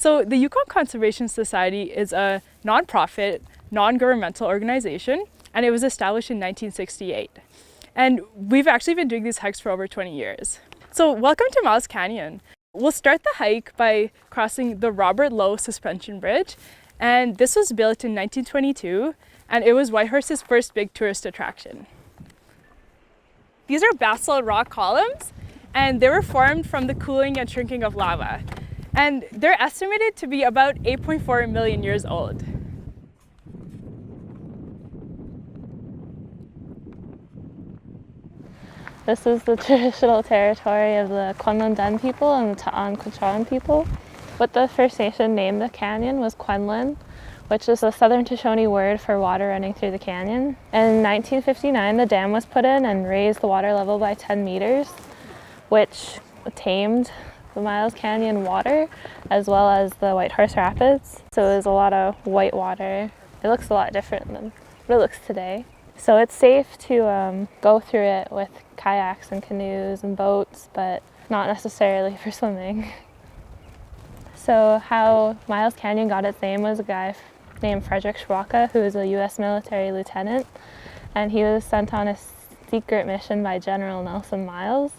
So the Yukon Conservation Society is a nonprofit, non-governmental organization, and it was established in 1968. And we've actually been doing these hikes for over 20 years. So welcome to Miles Canyon. We'll start the hike by crossing the Robert Lowe Suspension Bridge, and this was built in 1922, and it was Whitehorse's first big tourist attraction. These are basalt rock columns, and they were formed from the cooling and shrinking of lava. And they're estimated to be about 8.4 million years old. This is the traditional territory of the Kwanlun people and the Ta'an Quechan people. What the First Nation named the canyon was Quenlin, which is the Southern Shoshone word for water running through the canyon. In 1959, the dam was put in and raised the water level by 10 meters, which tamed the Miles Canyon water, as well as the Whitehorse Rapids. So there's a lot of white water. It looks a lot different than what it looks today. So it's safe to go through it with kayaks and canoes and boats, but not necessarily for swimming. So how Miles Canyon got its name was a guy named Frederick Schwaka, who was a U.S. military lieutenant, and he was sent on a secret mission by General Nelson Miles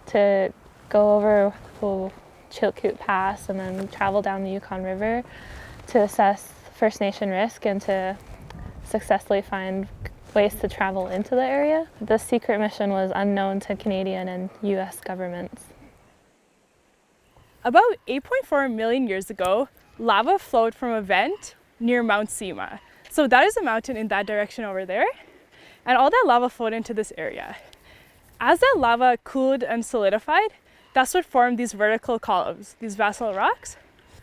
to go over the Chilkoot Pass and then travel down the Yukon River to assess First Nation risk and to successfully find ways to travel into the area. This secret mission was unknown to Canadian and U.S. governments. About 8.4 million years ago, lava flowed from a vent near Mount Sima. So that is a mountain in that direction over there. And all that lava flowed into this area. As that lava cooled and solidified, that's what formed these vertical columns, these basalt rocks.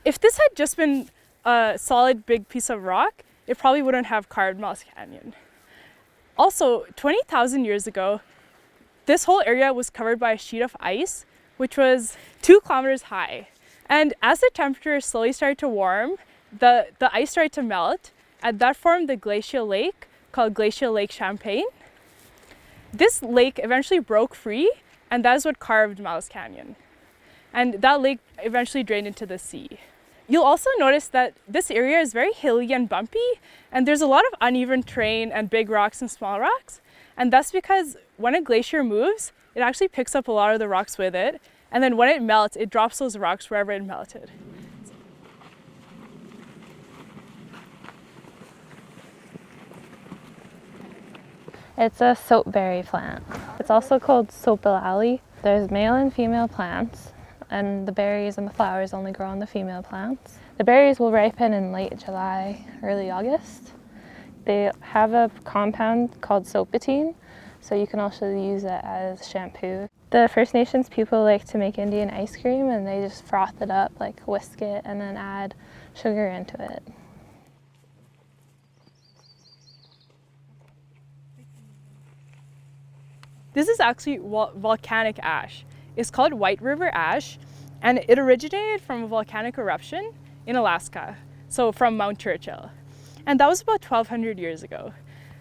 If this had just been a solid big piece of rock, it probably wouldn't have carved Miles Canyon. Also, 20,000 years ago, this whole area was covered by a sheet of ice, which was 2 kilometers high. And as the temperature slowly started to warm, the ice started to melt, and that formed the glacial lake called Glacial Lake Champlain. This lake eventually broke free, and that is what carved Miles Canyon. And that lake eventually drained into the sea. You'll also notice that this area is very hilly and bumpy, and there's a lot of uneven terrain and big rocks and small rocks. And that's because when a glacier moves, it actually picks up a lot of the rocks with it, and then when it melts, it drops those rocks wherever it melted. It's a soapberry plant. It's also called soapilali. There's male and female plants, and the berries and the flowers only grow on the female plants. The berries will ripen in late July, early August. They have a compound called soapatine, so you can also use it as shampoo. The First Nations people like to make Indian ice cream, and they just froth it up, like whisk it, and then add sugar into it. This is actually volcanic ash. It's called White River ash, and it originated from a volcanic eruption in Alaska, so from Mount Churchill. And that was about 1,200 years ago.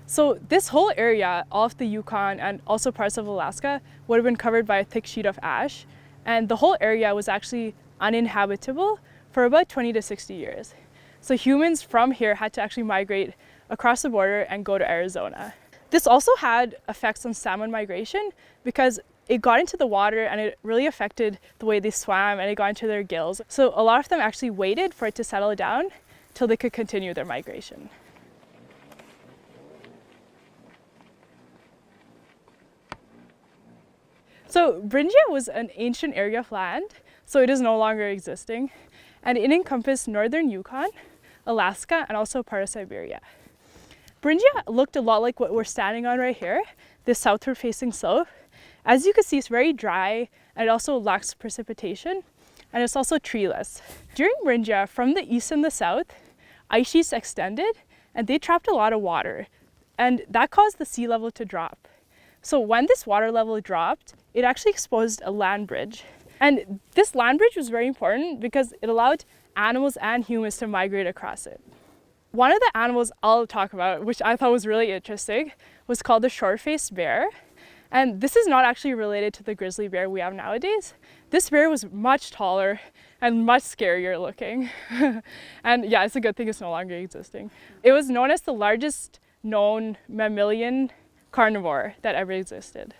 So this whole area off the Yukon and also parts of Alaska would have been covered by a thick sheet of ash, and the whole area was actually uninhabitable for about 20 to 60 years. So humans from here had to actually migrate across the border and go to Arizona. This also had effects on salmon migration because it got into the water and it really affected the way they swam, and it got into their gills. So a lot of them actually waited for it to settle down till they could continue their migration. So Bringia was an ancient area of land, so it is no longer existing, and it encompassed northern Yukon, Alaska, and also part of Siberia. Bringia looked a lot like what we're standing on right here, this southward facing slope. As you can see, it's very dry, and it also lacks precipitation, and it's also treeless. During Bringia, from the east and the south, ice sheets extended, and they trapped a lot of water, and that caused the sea level to drop. So when this water level dropped, it actually exposed a land bridge. And this land bridge was very important because it allowed animals and humans to migrate across it. One of the animals I'll talk about, which I thought was really interesting, was called the short-faced bear. And this is not actually related to the grizzly bear we have nowadays. This bear was much taller and much scarier looking. And yeah, it's a good thing it's no longer existing. It was known as the largest known mammalian carnivore that ever existed.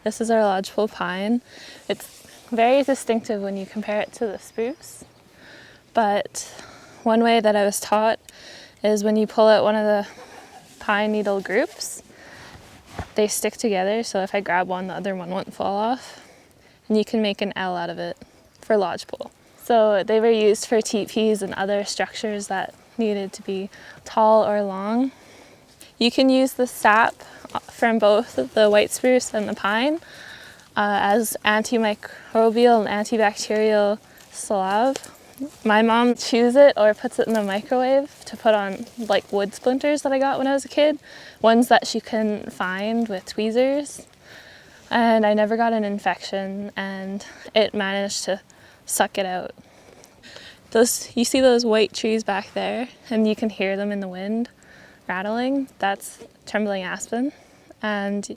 This is our lodgepole pine. It's very distinctive when you compare it to the spruce. But one way that I was taught is when you pull out one of the pine needle groups, they stick together, so if I grab one, the other one won't fall off. And you can make an L out of it for lodgepole. So they were used for teepees and other structures that needed to be tall or long. You can use the sap from both the white spruce and the pine as antimicrobial and antibacterial salve. My mom chews it or puts it in the microwave to put on like wood splinters that I got when I was a kid, ones that she couldn't find with tweezers. And I never got an infection, and it managed to suck it out. You see those white trees back there, and you can hear them in the wind rattling? That's trembling aspen, and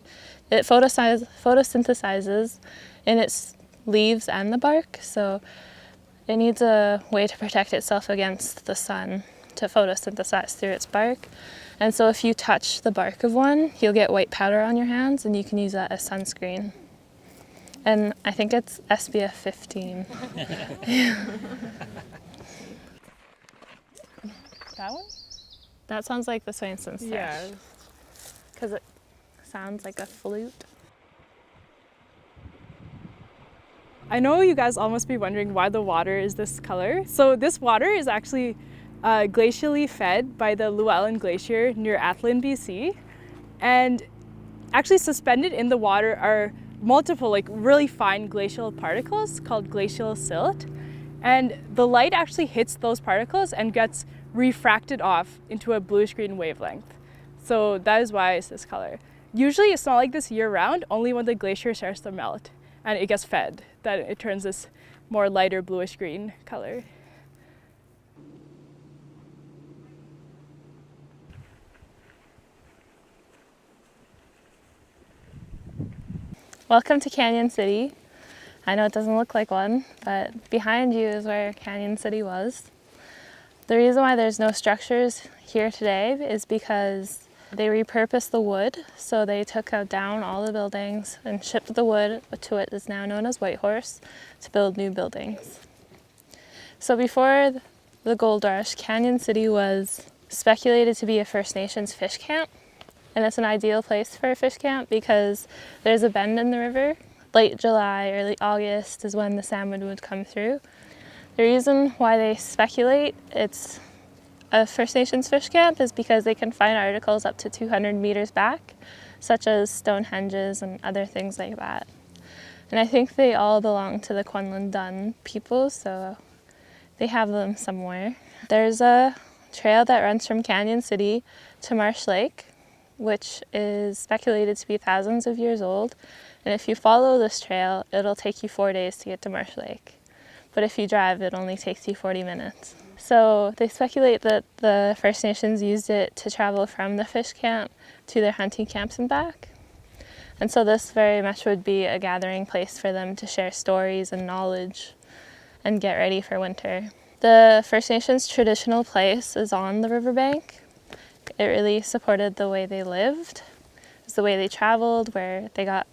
it photosynthesizes in its leaves and the bark, so it needs a way to protect itself against the sun to photosynthesize through its bark. And so if you touch the bark of one, you'll get white powder on your hands, and you can use that as sunscreen. And I think it's SPF 15. That one? That sounds like the Swainson's thrush. Yeah. Because it sounds like a flute. I know you guys all must be wondering why the water is this color. So this water is actually glacially fed by the Llewellyn Glacier near Athlone, BC. And actually suspended in the water are multiple like really fine glacial particles called glacial silt. And the light actually hits those particles and gets refracted off into a bluish-green wavelength. So that is why it's this color. Usually it's not like this year-round, only when the glacier starts to melt and it gets fed that it turns this more lighter bluish-green color. Welcome to Canyon City. I know it doesn't look like one, but behind you is where Canyon City was. The reason why there's no structures here today is because they repurposed the wood. So they took down all the buildings and shipped the wood to what is now known as Whitehorse to build new buildings. So before the gold rush, Canyon City was speculated to be a First Nations fish camp. And it's an ideal place for a fish camp because there's a bend in the river. Late July, early August is when the salmon would come through. The reason why they speculate it's a First Nations fish camp is because they can find articles up to 200 meters back, such as Stonehenges and other things like that. And I think they all belong to the Quinlan Dun people, so they have them somewhere. There's a trail that runs from Canyon City to Marsh Lake, which is speculated to be thousands of years old. And if you follow this trail, it'll take you 4 days to get to Marsh Lake. But if you drive, it only takes you 40 minutes. So they speculate that the First Nations used it to travel from the fish camp to their hunting camps and back. And so this very much would be a gathering place for them to share stories and knowledge and get ready for winter. The First Nations traditional place is on the riverbank. It really supported the way they lived. It was the way they traveled, where they got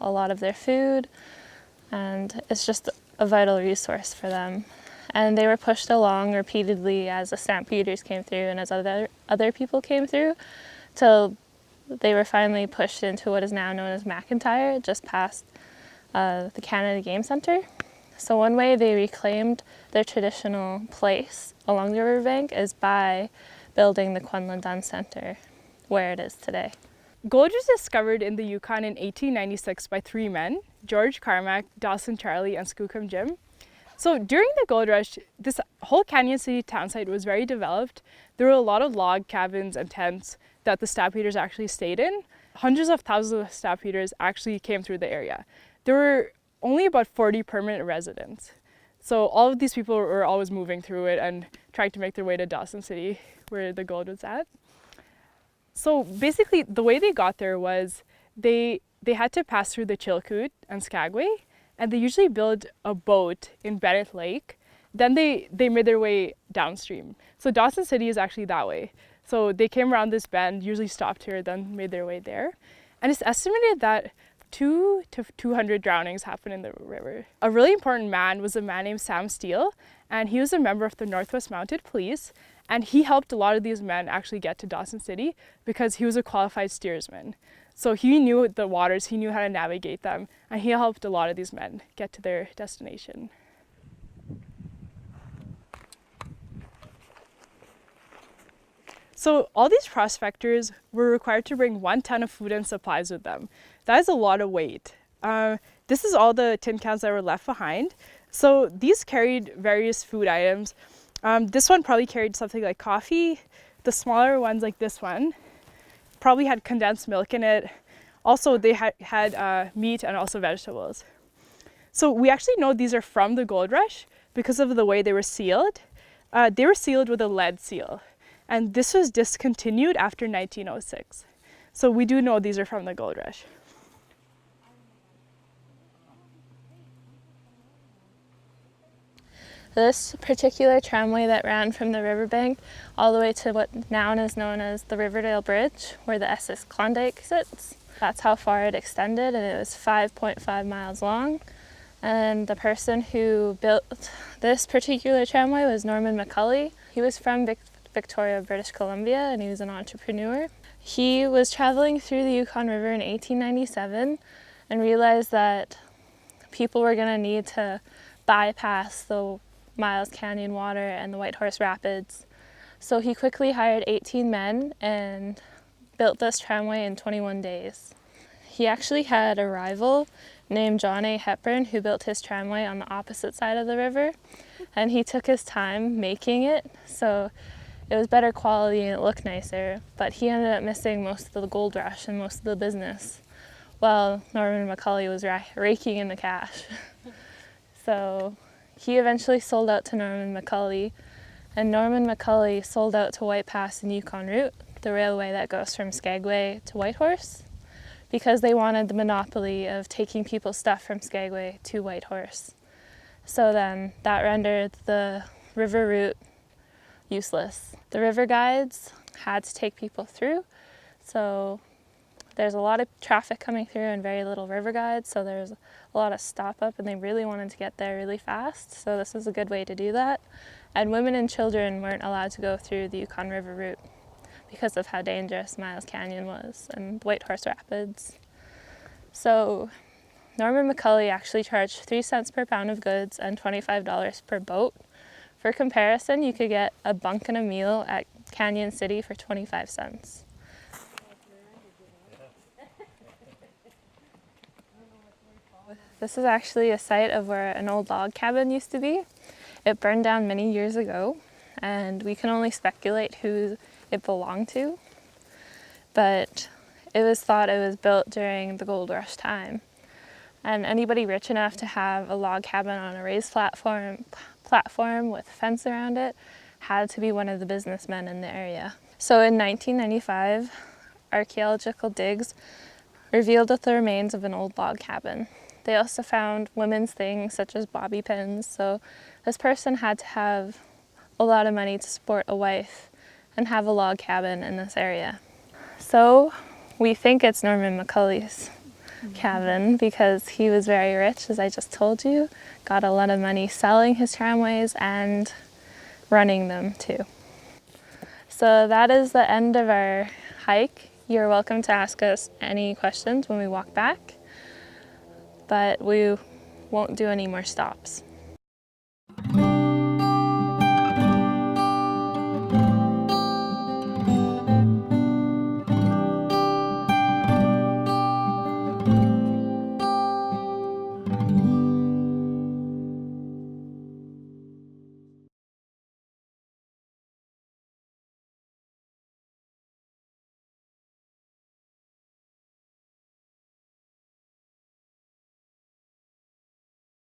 a lot of their food, and it's just a vital resource for them. And they were pushed along repeatedly as the stampeders came through and as other people came through, till they were finally pushed into what is now known as McIntyre, just past the Canada Game Centre. So one way they reclaimed their traditional place along the riverbank is by building the Quinlan Dun Centre, where it is today. Gold was discovered in the Yukon in 1896 by 3 men, George Carmack, Dawson Charlie, and Skookum Jim. So during the gold rush, this whole Canyon City town site was very developed. There were a lot of log cabins and tents that the stampeders actually stayed in. Hundreds of thousands of stampeders actually came through the area. There were only about 40 permanent residents. So all of these people were always moving through it and trying to make their way to Dawson City, where the gold was at. So basically, the way they got there was they had to pass through the Chilkoot and Skagway, and they usually build a boat in Bennett Lake. Then they made their way downstream. So Dawson City is actually that way. So they came around this bend, usually stopped here, then made their way there. And it's estimated that 2 to 200 drownings happen in the river. A really important man was a man named Sam Steele, and he was a member of the Northwest Mounted Police, and he helped a lot of these men actually get to Dawson City because he was a qualified steersman. So he knew the waters, he knew how to navigate them, and he helped a lot of these men get to their destination. So all these prospectors were required to bring 1 ton of food and supplies with them. That is a lot of weight. This is all the tin cans that were left behind. So these carried various food items. This one probably carried something like coffee. The smaller ones, like this one, probably had condensed milk in it. Also, they had meat and also vegetables. So we actually know these are from the gold rush because of the way they were sealed. They were sealed with a lead seal, and this was discontinued after 1906. So we do know these are from the gold rush. This particular tramway that ran from the riverbank all the way to what now is known as the Riverdale Bridge, where the Essex Klondike sits. That's how far it extended, and it was 5.5 miles long. And the person who built this particular tramway was Norman McCulley. He was from Victoria, British Columbia, and he was an entrepreneur. He was traveling through the Yukon River in 1897 and realized that people were going to need to bypass the Miles Canyon water and the Whitehorse Rapids. So he quickly hired 18 men and built this tramway in 21 days. He actually had a rival named John A. Hepburn who built his tramway on the opposite side of the river, and he took his time making it, so it was better quality and it looked nicer, but he ended up missing most of the gold rush and most of the business while Norman McCulley was raking in the cash. So he eventually sold out to Norman McCulley, and Norman McCulley sold out to White Pass and Yukon Route, the railway that goes from Skagway to Whitehorse, because they wanted the monopoly of taking people's stuff from Skagway to Whitehorse. So then that rendered the river route useless. The river guides had to take people through, so there's a lot of traffic coming through and very little river guides, so there's a lot of stop up, and they really wanted to get there really fast, so this is a good way to do that. And women and children weren't allowed to go through the Yukon River route because of how dangerous Miles Canyon was and Whitehorse Rapids. So Norman McCulley actually charged 3 cents per pound of goods and $25 per boat. For comparison, you could get a bunk and a meal at Canyon City for 25 cents. This is actually a site of where an old log cabin used to be. It burned down many years ago, and we can only speculate who it belonged to, but it was thought it was built during the gold rush time. And anybody rich enough to have a log cabin on a raised platform with a fence around it had to be one of the businessmen in the area. So in 1995, archaeological digs revealed the remains of an old log cabin. They also found women's things such as bobby pins, so this person had to have a lot of money to support a wife and have a log cabin in this area. So we think it's Norman McCulley's cabin because he was very rich, as I just told you, got a lot of money selling his tramways and running them too. So that is the end of our hike. You're welcome to ask us any questions when we walk back, but we won't do any more stops.